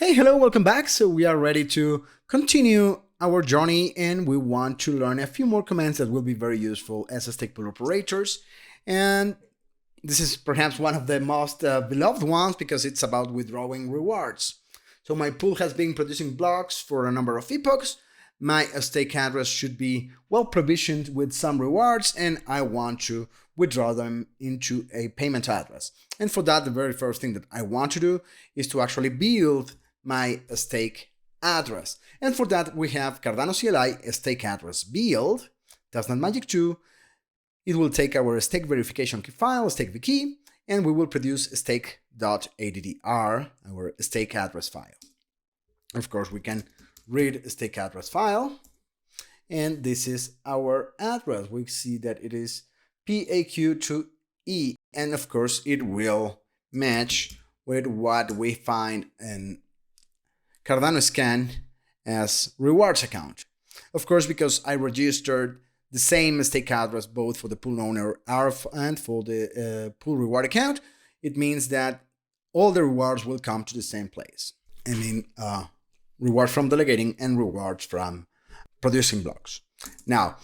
Hey, hello, welcome back. So we are ready to continue our journey and we want to learn a few more commands that will be very useful as a stake pool operators. And this is perhaps one of the most beloved ones because it's about withdrawing rewards. So my pool has been producing blocks for a number of epochs. My stake address should be well provisioned with some rewards and I want to withdraw them into a payment address. And for that, the very first thing that I want to do is to actually build my stake address. And for that, we have Cardano CLI stake address build, testnet magic 2. It will take our stake verification key file, stake the key, and we will produce stake.addr, our stake address file. Of course, we can read stake address file, and this is our address. We see that it is PAQ2E, and of course, it will match with what we find in Cardano Scan as rewards account. Of course, because I registered the same stake address both for the pool owner ARF and for the pool reward account, it means that all the rewards will come to the same place. I mean, rewards from delegating and rewards from producing blocks. Now,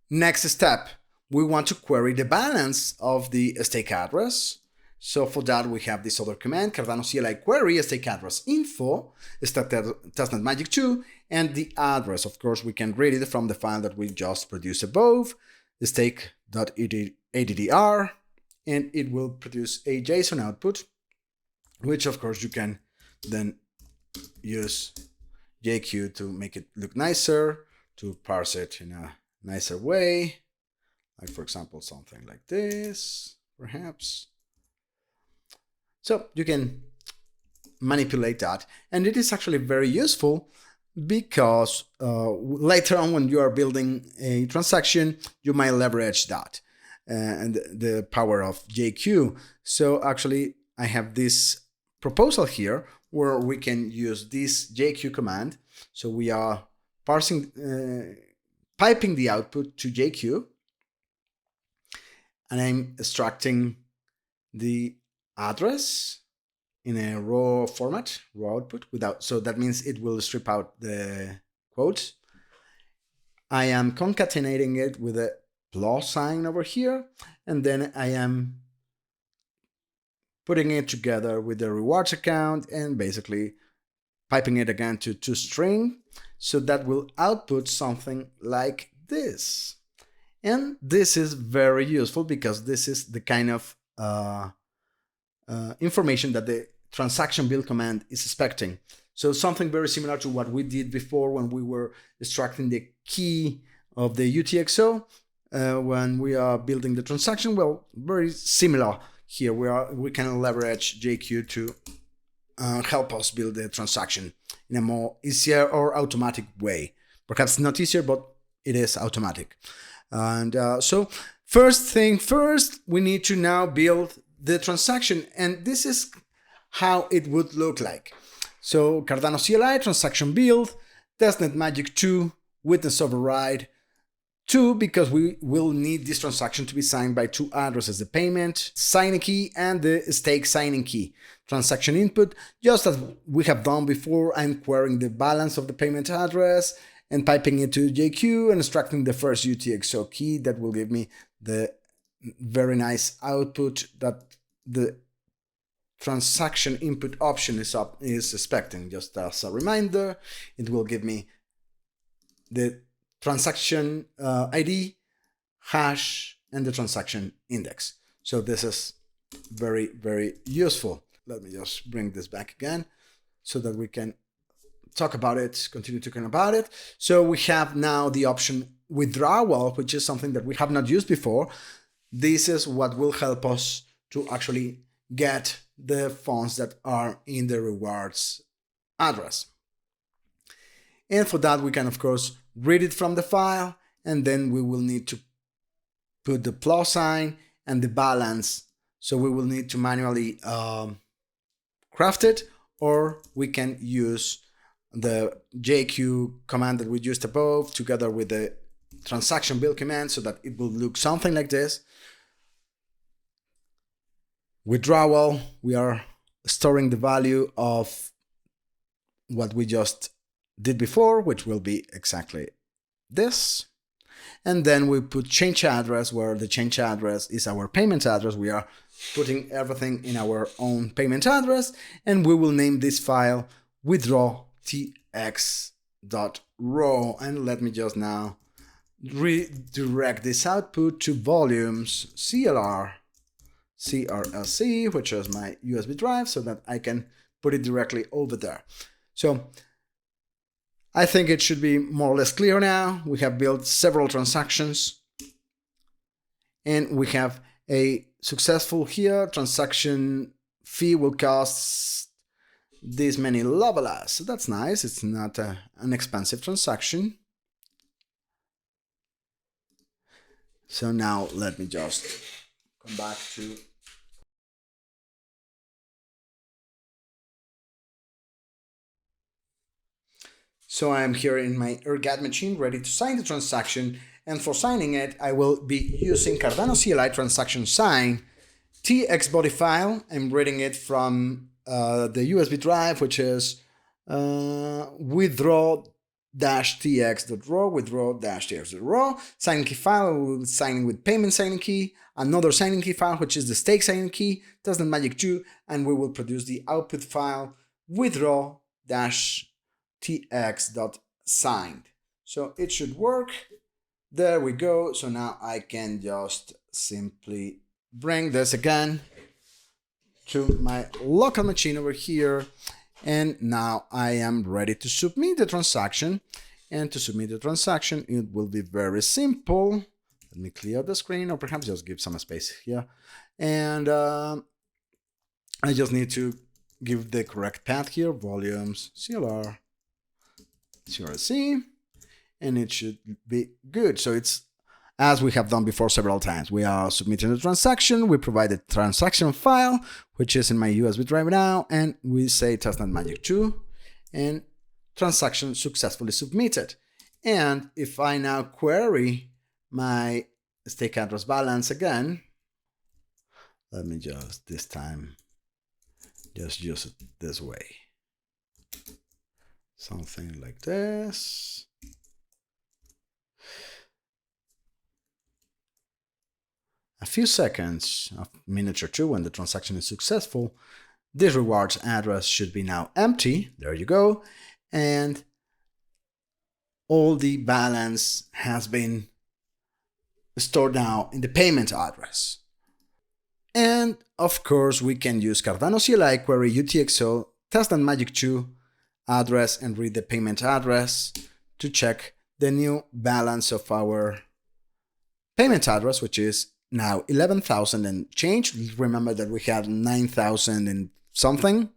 next step, we want to query the balance of the stake address. So for that, we have this other command, Cardano CLI query stake address info, testnet magic 2, and the address. Of course, we can read it from the file that we just produced above, the stake.addr, and it will produce a JSON output, which of course you can then use JQ to make it look nicer, to parse it in a nicer way. Like for example, something like this, perhaps. So you can manipulate that. And it is actually very useful because later on when you are building a transaction, you might leverage that and the power of JQ. So actually I have this proposal here where we can use this JQ command. So we are parsing, piping the output to JQ, and I'm extracting the address in a raw format, raw output without, so that means it will strip out the quotes. I am concatenating it with a plus sign over here, and then I am putting it together with the rewards account and basically piping it again to toString, so that will output something like this. And this is very useful because this is the kind of information that the transaction build command is expecting. So something very similar to what we did before when we were extracting the key of the UTXO when we are building the transaction. Well, very similar here. We can leverage JQ to help us build the transaction in a more easier or automatic way. Perhaps not easier, but it is automatic. And so first thing first, we need to now build the transaction, and this is how it would look like. So Cardano CLI transaction build, testnet magic 2, witness override 2, because we will need this transaction to be signed by two addresses, the payment signing key and the stake signing key. Transaction input, just as we have done before, I'm querying the balance of the payment address and piping it to JQ and extracting the first UTXO key that will give me the very nice output that the transaction input option is expecting. Just as a reminder, it will give me the transaction ID, hash, and the transaction index. So this is very, very useful. Let me just bring this back again so that we can talk about it, continue talking about it. So we have now the option withdrawal, which is something that we have not used before. This is what will help us to actually get the funds that are in the rewards address. And for that, we can, of course, read it from the file, and then we will need to put the plus sign and the balance. So we will need to manually craft it, or we can use the JQ command that we used above together with the transaction build command so that it will look something like this. Withdrawal, we are storing the value of what we just did before, which will be exactly this. And then we put change address, where the change address is our payment address. We are putting everything in our own payment address, and we will name this file withdrawtx.raw. And let me just now redirect this output to volumes CRLC, which is my USB drive, so that I can put it directly over there. So I think it should be more or less clear now. We have built several transactions, and we have a successful here. Transaction fee will cost this many Lovelas. So that's nice. It's not an expensive transaction. So now let me just come back to So I am here in my ERGAT machine ready to sign the transaction, and for signing it I will be using Cardano CLI transaction sign TX body file. I'm reading it from the USB drive, which is withdraw-tx.raw, signing key file. We will sign with payment signing key, another signing key file, which is the stake signing key, testnet magic 2, and we will produce the output file withdraw-tx.signed. So it should work. There we go. So now I can just simply bring this again to my local machine over here, and now I am ready to submit the transaction. And to submit the transaction, it will be very simple. Let me clear the screen, or perhaps just give some space here. And I just need to give the correct path here, volumes CLR CRC, and it should be good. So it's as we have done before several times. We are submitting the transaction, we provide the transaction file, which is in my USB drive now, and we say testnet magic 2, and transaction successfully submitted. And if I now query my stake address balance again, let me just this time just use it this way. Something like this. A few seconds, a minute or two, when the transaction is successful, this rewards address should be now empty. There you go. And all the balance has been stored now in the payment address. And of course, we can use Cardano CLI query UTXO testnet magic 2 address and read the payment address to check the new balance of our payment address, which is now 11,000 and change. Remember that we had 9,000 and something.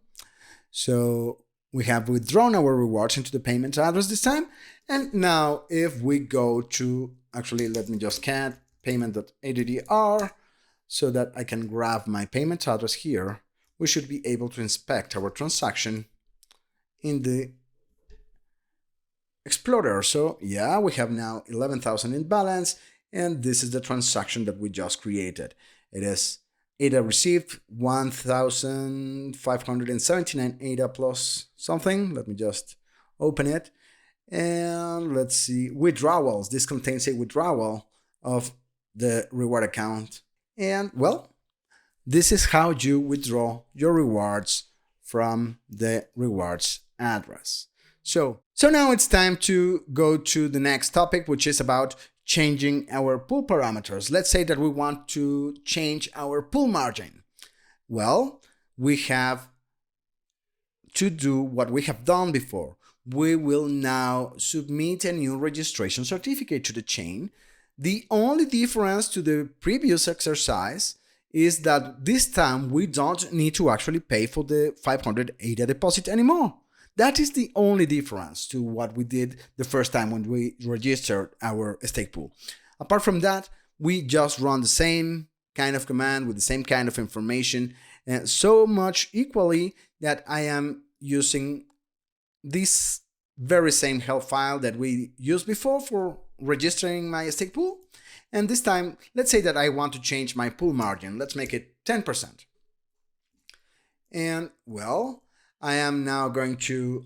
So we have withdrawn our rewards into the payment address this time. And now if we go to, actually, let me just cat payment.addr so that I can grab my payment address here, we should be able to inspect our transaction in the Explorer. So yeah, we have now 11,000 in balance, and this is the transaction that we just created. It is ADA received 1,579 ADA plus something. Let me just open it. And let's see, withdrawals. This contains a withdrawal of the reward account. And well, this is how you withdraw your rewards from the rewards address. So now it's time to go to the next topic, which is about changing our pool parameters. Let's say that we want to change our pool margin. Well, we have to do what we have done before. We will now submit a new registration certificate to the chain. The only difference to the previous exercise is that this time we don't need to actually pay for the 500 ADA deposit anymore. That is the only difference to what we did the first time when we registered our stake pool. Apart from that, we just run the same kind of command with the same kind of information, and so much equally that I am using this very same help file that we used before for registering my stake pool. And this time, let's say that I want to change my pool margin. Let's make it 10%. And well, I am now going to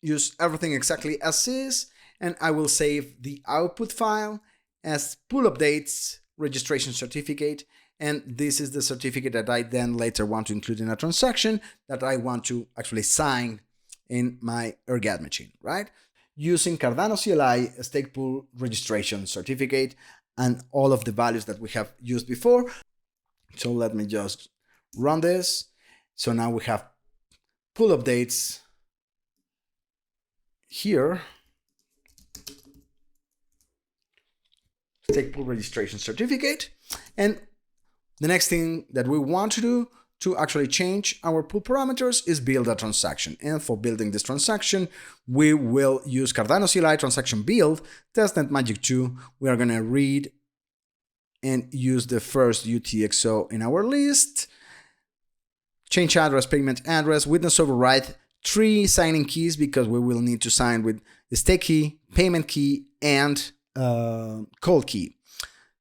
use everything exactly as is, and I will save the output file as pool updates registration certificate. And this is the certificate that I then later want to include in a transaction that I want to actually sign in my Ergat machine, right? Using Cardano CLI stake pool registration certificate and all of the values that we have used before. So let me just run this. So now we have pool updates here, stake pool registration certificate. And the next thing that we want to do to actually change our pool parameters is build a transaction. And for building this transaction, we will use Cardano CLI transaction build, testnet magic 2. We are going to read and use the first UTXO in our list. Change address, payment address, witness override, 3 signing keys because we will need to sign with the stake key, payment key, and cold key.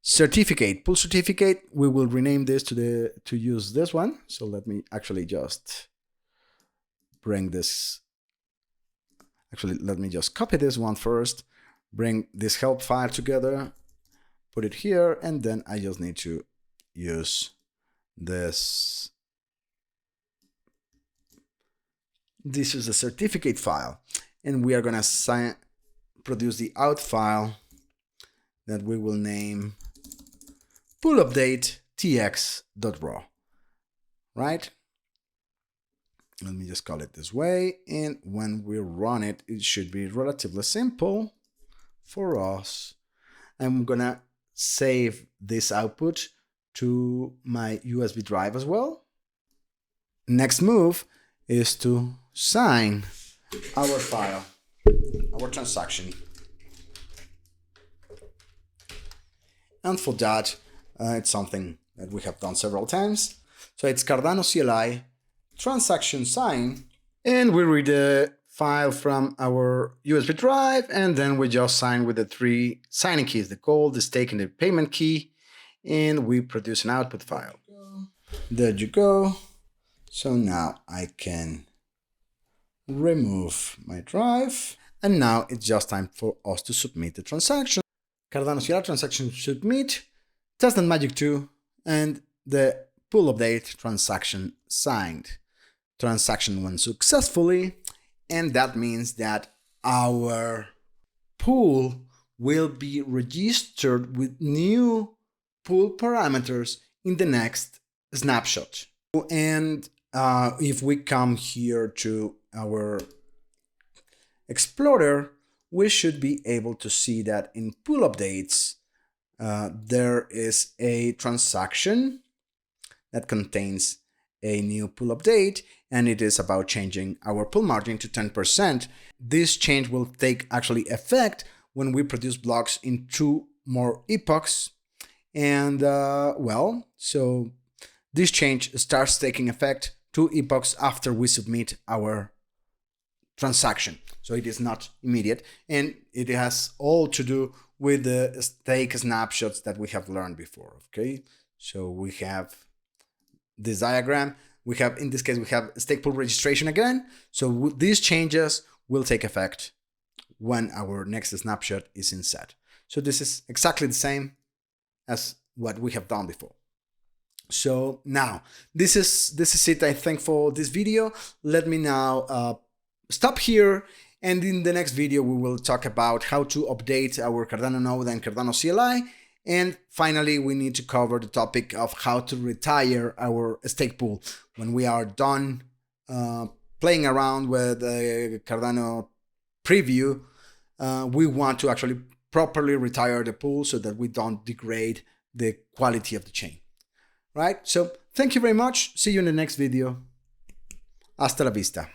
Certificate, pool certificate, we will rename this to use this one. So let me actually just bring this. Actually, let me just copy this one first, bring this help file together, put it here, and then I just need to use this. This is the certificate file, and we are going to produce the out file that we will name pool update tx.raw, right? Let me just call it this way. And when we run it, it should be relatively simple for us. I'm gonna save this output to my USB drive as well. Next move is to sign our file, our transaction. And for that, it's something that we have done several times. So it's Cardano CLI transaction sign, and we read the file from our USB drive, and then we just sign with the 3 signing keys, the cold, the stake, and the payment key, and we produce an output file. There you go. So now I can remove my drive, and now it's just time for us to submit the transaction. Cardano CLI transaction submit, testnet magic 2, and the pool update transaction signed. Transaction went successfully, and that means that our pool will be registered with new pool parameters in the next snapshot. And if we come here to our Explorer, we should be able to see that in pool updates, there is a transaction that contains a new pool update, and it is about changing our pool margin to 10%. This change will take actually effect when we produce blocks in 2 more epochs. And well, so this change starts taking effect 2 epochs after we submit our transaction. So it is not immediate, and it has all to do with the stake snapshots that we have learned before. Okay, so we have this diagram. We have, in this case, we have stake pool registration again. So these changes will take effect when our next snapshot is in set. So this is exactly the same as what we have done before. So now this is it, I think, for this video. Let me now stop here, and in the next video we will talk about how to update our Cardano node and Cardano CLI, and finally we need to cover the topic of how to retire our stake pool. When we are done playing around with the Cardano preview, we want to actually properly retire the pool so that we don't degrade the quality of the chain, right? So thank you very much. See you in the next video. Hasta la vista.